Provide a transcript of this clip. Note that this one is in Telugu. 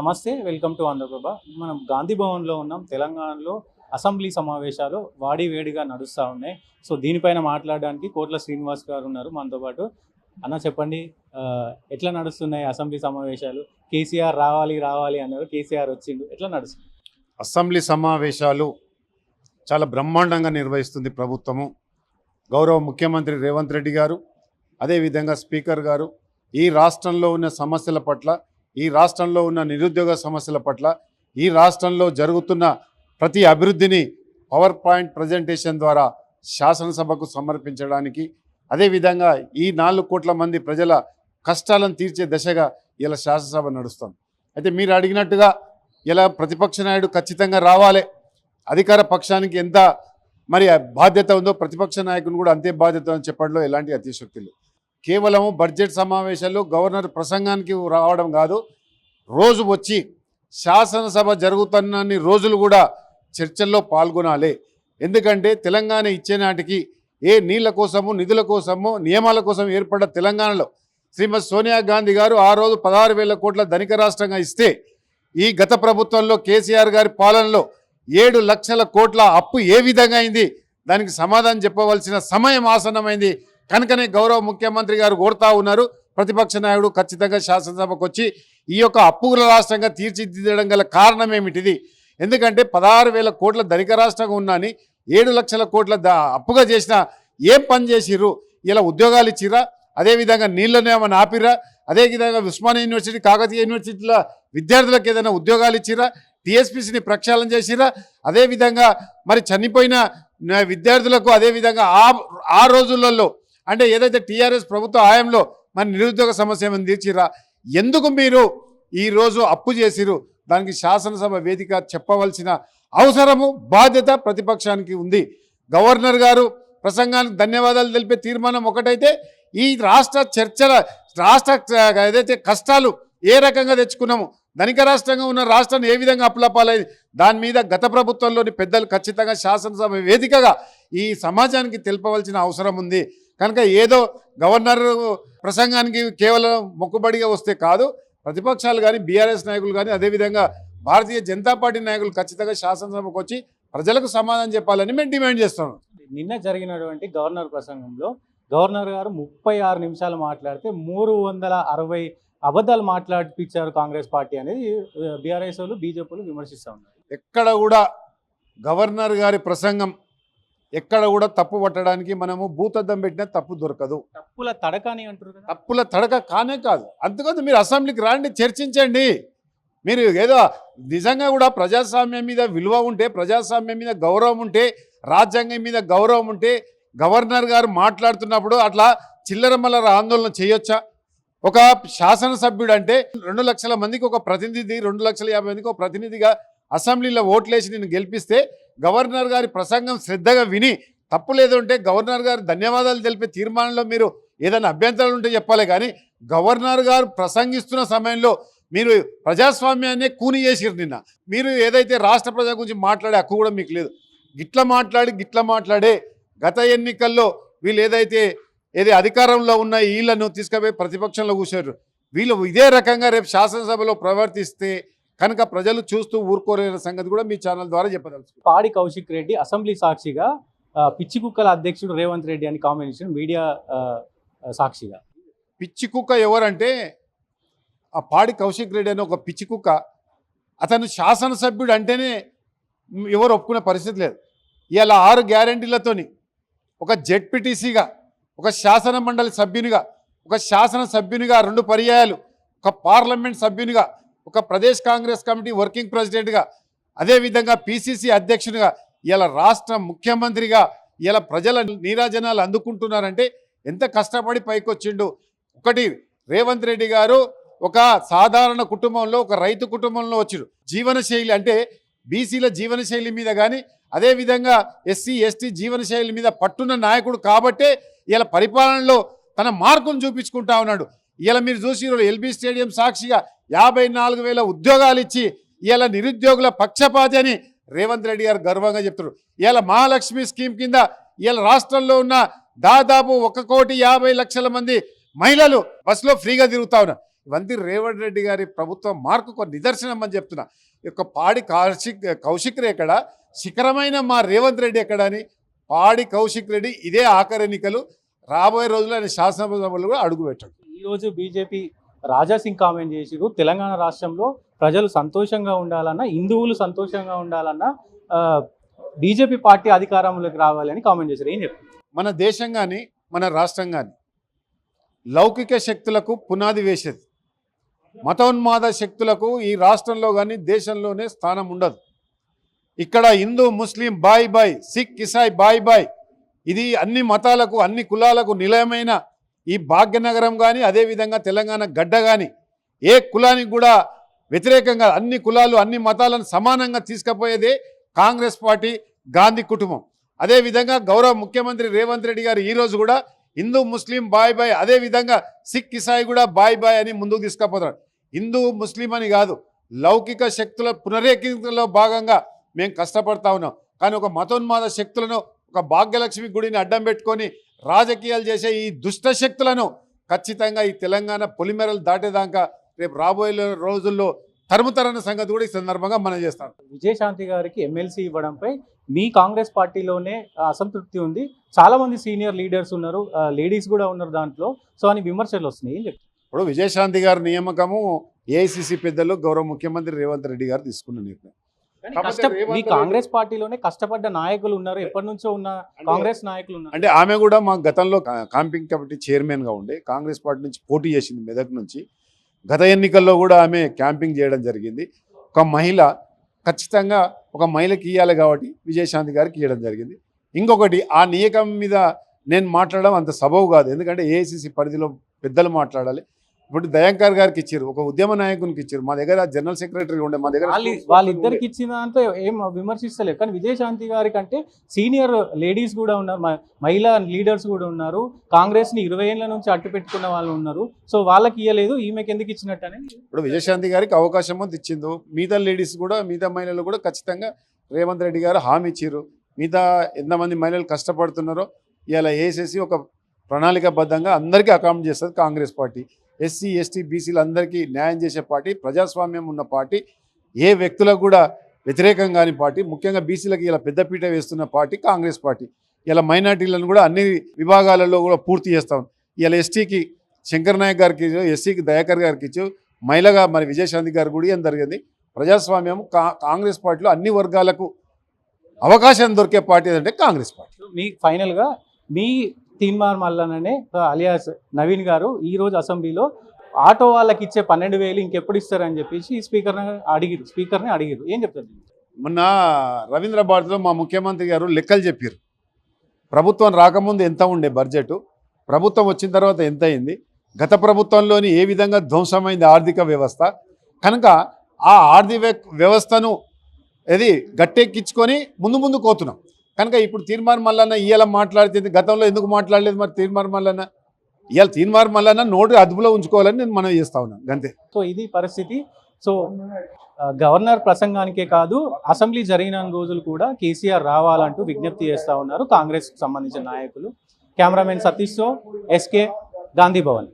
నమస్తే, వెల్కమ్ టు ఆంధ్రప్రభ. మనం గాంధీ భవన్లో ఉన్నాం. తెలంగాణలో అసెంబ్లీ సమావేశాలు వాడివేడిగా నడుస్తూ ఉన్నాయి. సో దీనిపైన మాట్లాడడానికి కోట్ల శ్రీనివాస్ గారు ఉన్నారు మనతో పాటు. అన్న చెప్పండి, ఎట్లా నడుస్తున్నాయి అసెంబ్లీ సమావేశాలు? కేసీఆర్ రావాలి రావాలి అన్నారు, కేసీఆర్ వచ్చిండు, ఎట్లా నడుస్తుంది? అసెంబ్లీ సమావేశాలు చాలా బ్రహ్మాండంగా నిర్వహిస్తుంది ప్రభుత్వము. గౌరవ ముఖ్యమంత్రి రేవంత్ రెడ్డి గారు, అదేవిధంగా స్పీకర్ గారు ఈ రాష్ట్రంలో ఉన్న సమస్యల పట్ల, ఈ రాష్ట్రంలో ఉన్న నిరుద్యోగ సమస్యల పట్ల, ఈ రాష్ట్రంలో జరుగుతున్న ప్రతి అభివృద్ధిని పవర్ పాయింట్ ప్రజెంటేషన్ ద్వారా శాసనసభకు సమర్పించడానికి, అదేవిధంగా ఈ 4 కోట్ల మంది ప్రజల కష్టాలను తీర్చే దశగా ఇలా శాసనసభ నడుస్తుంది. అయితే మీరు అడిగినట్టుగా ఇలా ప్రతిపక్ష నాయుడు ఖచ్చితంగా రావాలి. అధికార పక్షానికి ఎంత మరి బాధ్యత ఉందో ప్రతిపక్ష నాయకుని కూడా అంతే బాధ్యత అని చెప్పడంలో ఎలాంటి అతిశక్తి లేదు. కేవలం బడ్జెట్ సమావేశాల్లో గవర్నర్ ప్రసంగానికి రావడం కాదు, రోజు వచ్చి శాసనసభ జరుగుతున్నన్ని రోజులు కూడా చర్చల్లో పాల్గొనాలి. ఎందుకంటే తెలంగాణ ఇచ్చే నాటికి ఏ నీళ్ల కోసము, నిధుల కోసము, నియమాల కోసం ఏర్పడ్డ తెలంగాణలో శ్రీమతి సోనియా గాంధీ గారు ఆ రోజు 16,000 కోట్ల ధనిక రాష్ట్రంగా ఇస్తే, ఈ గత ప్రభుత్వంలో కేసీఆర్ గారి పాలనలో 7 లక్షల కోట్ల అప్పు ఏ విధంగా అయింది, దానికి సమాధానం చెప్పవలసిన సమయం ఆసన్నమైంది. కనుకనే గౌరవ ముఖ్యమంత్రి గారు కోరుతా ఉన్నారు, ప్రతిపక్ష నాయకుడు ఖచ్చితంగా శాసనసభకు వచ్చి ఈ యొక్క అప్పుల రాష్ట్రంగా తీర్చిదిద్దడం గల కారణం ఏమిటిది? ఎందుకంటే 16,000 కోట్ల ధనిక రాష్ట్రంగా ఉన్నాని 7 లక్షల కోట్ల అప్పుగా చేసిన ఏం పని చేసిర్రు? ఇలా ఉద్యోగాలు ఇచ్చిరా? అదేవిధంగా నీళ్ళని ఏమైనా ఆపిరా? అదేవిధంగా ఉస్మానియా యూనివర్సిటీ, కాకతీయ యూనివర్సిటీల విద్యార్థులకు ఏదైనా ఉద్యోగాలు ఇచ్చిరా? టీఎస్పీసీని ప్రక్షాళన చేసిరా? అదేవిధంగా మరి చనిపోయిన విద్యార్థులకు అదేవిధంగా ఆ రోజులలో అంటే ఏదైతే టీఆర్ఎస్ ప్రభుత్వ హయాంలో మరి నిరుద్యోగ సమస్య ఏమైనా తీర్చిరా? ఎందుకు మీరు ఈరోజు అప్పు చేసిరు? దానికి శాసనసభ వేదిక చెప్పవలసిన అవసరము, బాధ్యత ప్రతిపక్షానికి ఉంది. గవర్నర్ గారు ప్రసంగానికి ధన్యవాదాలు తెలిపే తీర్మానం ఒకటైతే, ఈ రాష్ట్ర ఏదైతే కష్టాలు ఏ రకంగా తెచ్చుకున్నాము, ధనిక రాష్ట్రంగా ఉన్న రాష్ట్రాన్ని ఏ విధంగా అప్పులపాలైంది, దాని మీద గత ప్రభుత్వంలోని పెద్దలు ఖచ్చితంగా శాసనసభ వేదికగా ఈ సమాజానికి తెలపవలసిన అవసరం ఉంది. కనుక ఏదో గవర్నర్ ప్రసంగానికి కేవలం మొక్కుబడిగా వస్తే కాదు, ప్రతిపక్షాలు కానీ, బీఆర్ఎస్ నాయకులు కానీ, అదేవిధంగా భారతీయ జనతా పార్టీ నాయకులు ఖచ్చితంగా శాసనసభకు వచ్చి ప్రజలకు సమాధానం చెప్పాలని మేము డిమాండ్ చేస్తున్నాం. నిన్న జరిగినటువంటి గవర్నర్ ప్రసంగంలో గవర్నర్ గారు 36 నిమిషాలు మాట్లాడితే 360 అబద్ధాలు మాట్లాడిపించారు కాంగ్రెస్ పార్టీ అనేది బీఆర్ఎస్ వాళ్ళు, బీజేపీలు విమర్శిస్తూ ఉన్నారు. ఎక్కడ కూడా గవర్నర్ గారి ప్రసంగం ఎక్కడ కూడా తప్పు పట్టడానికి మనము భూతద్దం పెట్టినా తప్పు దొరకదు. తప్పుల తడకని అంటారు కదా, తప్పుల తడక కానే కాదు. అందుకని మీరు అసెంబ్లీకి రాండి, చర్చించండి. మీరు ఏదో నిజంగా కూడా ప్రజాస్వామ్యం మీద విలువ ఉంటే, ప్రజాస్వామ్యం మీద గౌరవం ఉంటే, రాజ్యాంగం మీద గౌరవం ఉంటే గవర్నర్ గారు మాట్లాడుతున్నప్పుడు అట్లా చిల్లరమల్లర ఆందోళన చేయొచ్చా? ఒక శాసనసభ్యుడు అంటే 2 లక్షల మందికి ఒక ప్రతినిధి, 2,50,000 మందికి ఒక ప్రతినిధిగా అసెంబ్లీలో ఓట్లేసి నేను గెలిపిస్తే గవర్నర్ గారి ప్రసంగం శ్రద్ధగా విని తప్పు లేదంటే గవర్నర్ గారు ధన్యవాదాలు తెలిపే తీర్మానంలో మీరు ఏదైనా అభ్యంతరాలు ఉంటే చెప్పాలి. కానీ గవర్నర్ గారు ప్రసంగిస్తున్న సమయంలో మీరు ప్రజాస్వామ్యాన్ని కూని చేసిరు. నిన్న మీరు ఏదైతే రాష్ట్ర ప్రజల గురించి మాట్లాడే హక్కు కూడా మీకు లేదు. గిట్ల మాట్లాడే గత ఎన్నికల్లో వీళ్ళు ఏదైతే అధికారంలో ఉన్న వీళ్ళను తీసుకుపోయి ప్రతిపక్షంలో కూర్చారు, వీళ్ళు ఇదే రకంగా రేపు శాసనసభలో ప్రవర్తిస్తే కనుక ప్రజలు చూస్తూ ఊరుకోలేని సంగతి కూడా మీ ఛానల్ ద్వారా చెప్పదలుచు. పాడి కౌశిక్ రెడ్డి అసెంబ్లీ సాక్షిగా పిచ్చి కుక్కల అధ్యక్షుడు రేవంత్ రెడ్డి అని కాంబినేషన్ మీడియా సాక్షిగా. పిచ్చి కుక్క ఎవరంటే ఆ పాడి కౌశిక్ రెడ్డి అని ఒక పిచ్చి కుక్క. అతను శాసనసభ్యుడు అంటేనే ఎవరు ఒప్పుకునే పరిస్థితి లేదు. ఇలా 6 గ్యారంటీలతోని ఒక జెడ్పీటీసీగా, ఒక శాసన మండలి సభ్యునిగా, ఒక శాసనసభ్యునిగా 2 పర్యాయాలు, ఒక పార్లమెంట్ సభ్యునిగా, ఒక ప్రదేశ్ కాంగ్రెస్ కమిటీ వర్కింగ్ ప్రెసిడెంట్గా, అదేవిధంగా పిసిసి అధ్యక్షునిగా, ఇలా రాష్ట్ర ముఖ్యమంత్రిగా ఇలా ప్రజల నీరాజనాలు అందుకుంటున్నారంటే ఎంత కష్టపడి పైకొచ్చిండు. ఒకటి, రేవంత్ రెడ్డి గారు ఒక సాధారణ కుటుంబంలో, ఒక రైతు కుటుంబంలో వచ్చారు. జీవనశైలి అంటే బీసీల జీవనశైలి మీద కానీ, అదేవిధంగా ఎస్సీ ఎస్టీ జీవనశైలి మీద పట్టున్న నాయకుడు కాబట్టే ఇలా పరిపాలనలో తన మార్కును చూపించుకుంటా ఉన్నాడు. ఇలా మీరు చూసి ఎల్బీ స్టేడియం సాక్షిగా 54,000 ఉద్యోగాలు ఇచ్చి ఇలా నిరుద్యోగుల పక్షపాతి అని రేవంత్ రెడ్డి గారు గర్వంగా చెప్తున్నారు. ఇలా మహాలక్ష్మి స్కీమ్ కింద ఇలా రాష్ట్రంలో ఉన్న దాదాపు 1,50,00,000 మంది మహిళలు బస్సులో ఫ్రీగా తిరుగుతా ఉన్నారు. ఇవంతి రేవంత్ రెడ్డి గారి ప్రభుత్వం మార్కు నిదర్శనం అని చెప్తున్నా. ఈ యొక్క పాడి కౌశిక్ ఎక్కడ, శిఖరమైన మా రేవంత్ రెడ్డి ఎక్కడ అని పాడి కౌశిక్ రెడ్డి ఇదే ఆఖరి ఎన్నికలు, రాబోయే రోజుల్లో ఆయన శాసనసభలో కూడా అడుగు పెట్టాడు. ఈరోజు బీజేపీ రాజాసింగ్ కామెంట్ చేసిరు, తెలంగాణ రాష్ట్రంలో ప్రజలు సంతోషంగా ఉండాలన్నా, హిందువులు సంతోషంగా ఉండాలన్నా బీజేపీ పార్టీ అధికారంలోకి రావాలని కామెంట్ చేశారు. ఏం చెప్తారు? మన దేశం కానీ మన రాష్ట్రం కానీ లౌకిక శక్తులకు పునాది వేసేది. మతోన్మాద శక్తులకు ఈ రాష్ట్రంలో కానీ దేశంలోనే స్థానం ఉండదు. ఇక్కడ హిందూ ముస్లిం బాయ్ బాయ్, సిక్ ఇసాయి బాయ్ బాయ్, ఇది అన్ని మతాలకు అన్ని కులాలకు నిలయమైన ఈ భాగ్యనగరం కానీ అదేవిధంగా తెలంగాణ గడ్డ కానీ ఏ కులానికి కూడా వ్యతిరేకంగా అన్ని కులాలు అన్ని మతాలను సమానంగా తీసుకుపోయేదే కాంగ్రెస్ పార్టీ, గాంధీ కుటుంబం. అదేవిధంగా గౌరవ ముఖ్యమంత్రి రేవంత్ రెడ్డి గారు ఈరోజు కూడా హిందూ ముస్లిం బాయ్ బాయ్, అదేవిధంగా సిక్ ఇసాయి కూడా బాయ్ బాయ్ అని ముందుకు తీసుకుపోతాడు. హిందూ ముస్లిం అని కాదు, లౌకిక శక్తుల పునరేకీకరణలో భాగంగా మేము కష్టపడతా ఉన్నాం. కానీ ఒక మతోన్మాద శక్తులను, ఒక భాగ్యలక్ష్మి గుడిని అడ్డం పెట్టుకొని రాజకీయాలు చేసే ఈ దుష్ట శక్తులను ఖచ్చితంగా ఈ తెలంగాణ పొలిమేరలు దాటేదాకా రేపు రాబోయే రోజుల్లో తరుముతరన్న సంగతి కూడా ఈ సందర్భంగా మనం చేస్తాం. విజయశాంతి గారికి ఎమ్మెల్సీ ఇవ్వడంపై మీ కాంగ్రెస్ పార్టీలోనే అసంతృప్తి ఉంది, చాలా మంది సీనియర్ లీడర్స్ ఉన్నారు, లేడీస్ కూడా ఉన్నారు దాంట్లో, సో అని విమర్శలు వస్తున్నాయి. ఏం చెప్తారు? ఇప్పుడు విజయశాంతి గారి నియామకము ఏఐసిసి పెద్దలు గౌరవ ముఖ్యమంత్రి రేవంత్ రెడ్డి గారు తీసుకున్న నిర్ణయం. మీ కాంగ్రెస్ పార్టీలోనే కష్టపడ్డ నాయకులు ఉన్నారు, ఎప్పటి నుంచో ఉన్న కాంగ్రెస్ నాయకులు ఉన్నారు. అంటే ఆమె కూడా మా గతంలో కాంపింగ్ కమిటీ చైర్మన్గా ఉండే కాంగ్రెస్ పార్టీ నుంచి పోటీ చేసింది మెదక్ నుంచి. గత ఎన్నికల్లో కూడా ఆమె క్యాంపింగ్ చేయడం జరిగింది. ఒక మహిళ, ఖచ్చితంగా ఒక మహిళకి ఇవ్వాలి కాబట్టి విజయశాంతి గారికి ఇవ్వడం జరిగింది. ఇంకొకటి, ఆ నియమం మీద నేను మాట్లాడడం అంత సబబు కాదు, ఎందుకంటే ఏఐసిసి పరిధిలో పెద్దలు మాట్లాడాలి. ఇప్పుడు దయాంకర్ గారికి ఇచ్చారు, ఒక ఉద్యమ నాయకునికి ఇచ్చారు, మా దగ్గర జనరల్ సెక్రటరీ ఉండే, మా దగ్గర వాళ్ళిద్దరికి ఇచ్చిన దాంతో ఏం విమర్శిస్తలేదు. కానీ విజయశాంతి గారి కంటే సీనియర్ లేడీస్ కూడా ఉన్నారు, మహిళా లీడర్స్ కూడా ఉన్నారు, కాంగ్రెస్ ని 20 ఏళ్ల నుంచి అట్టు పెట్టుకున్న వాళ్ళు ఉన్నారు, సో వాళ్ళకి ఇవ్వలేదు, ఈమెకి ఎందుకు ఇచ్చినట్టు అని. ఇప్పుడు విజయశాంతి గారికి అవకాశం అంత ఇచ్చిందో, మిగతా లేడీస్ కూడా, మిగతా మహిళలు కూడా ఖచ్చితంగా రేవంత్ రెడ్డి గారు హామీ ఇచ్చారు. మిగతా ఎంతమంది మహిళలు కష్టపడుతున్నారో ఇలా వేసేసి ఒక ప్రణాళికాబద్ధంగా అందరికీ అకామిడేట్ చేస్తుంది కాంగ్రెస్ పార్టీ. ఎస్సీ ఎస్టీ బీసీలు అందరికీ న్యాయం చేసే పార్టీ, ప్రజాస్వామ్యం ఉన్న పార్టీ, ఏ వ్యక్తులకు కూడా వ్యతిరేకం కాని పార్టీ, ముఖ్యంగా బీసీలకు ఇలా పెద్దపీట వేస్తున్న పార్టీ కాంగ్రెస్ పార్టీ. ఇలా మైనార్టీలను కూడా అన్ని విభాగాలలో కూడా పూర్తి చేస్తాం. ఇలా ఎస్టీకి శంకర్ నాయక్ గారికి, ఎస్సీకి దయాకర్ గారికి ఇచ్చు, మహిళగా మరి విజయశాంతి గారు కూడా ఏం జరిగింది. ప్రజాస్వామ్యం కాంగ్రెస్ పార్టీలో అన్ని వర్గాలకు అవకాశం దొరికే పార్టీ అంటే కాంగ్రెస్ పార్టీ. మీ ఫైనల్గా మీ తీన్మార్ మల్లననే అలియాస్ నవీన్ గారు ఈరోజు అసెంబ్లీలో ఆటో వాళ్ళకి ఇచ్చే 12,000 ఇంకెప్పుడు ఇస్తారని చెప్పేసి స్పీకర్ని అడిగారు. ఏం చెప్తారు? మొన్న రవీంద్ర భారతిలో మా ముఖ్యమంత్రి గారు లెక్కలు చెప్పారు. ప్రభుత్వం రాకముందు ఎంత ఉండే బడ్జెట్, ప్రభుత్వం వచ్చిన తర్వాత ఎంత అయింది, గత ప్రభుత్వంలోని ఏ విధంగా ధ్వంసమైంది ఆర్థిక వ్యవస్థ. కనుక ఆ ఆర్థిక వ్యవస్థను ఇది గట్టెక్కించుకొని ముందు కోతున్నాం. కనుక ఇప్పుడు తీన్మార్ మల్లన్న ఇవాళ మాట్లాడుతుంది, గతంలో ఎందుకు మాట్లాడలేదు మరి తీన్మార్ మల్లన్న? ఇవాళ తీన్మార్ మల్లన్న నోటు అదుపులో ఉంచుకోవాలని నేను మనం చేస్తా ఉన్నాను అంతే. సో ఇది పరిస్థితి. సో గవర్నర్ ప్రసంగానికే కాదు, అసెంబ్లీ జరిగిన రోజులు కూడా కేసీఆర్ రావాలంటూ విజ్ఞప్తి చేస్తూ ఉన్నారు కాంగ్రెస్కి సంబంధించిన నాయకులు. కెమెరామెన్ సతీష్తో ఎస్కే, గాంధీ భవన్.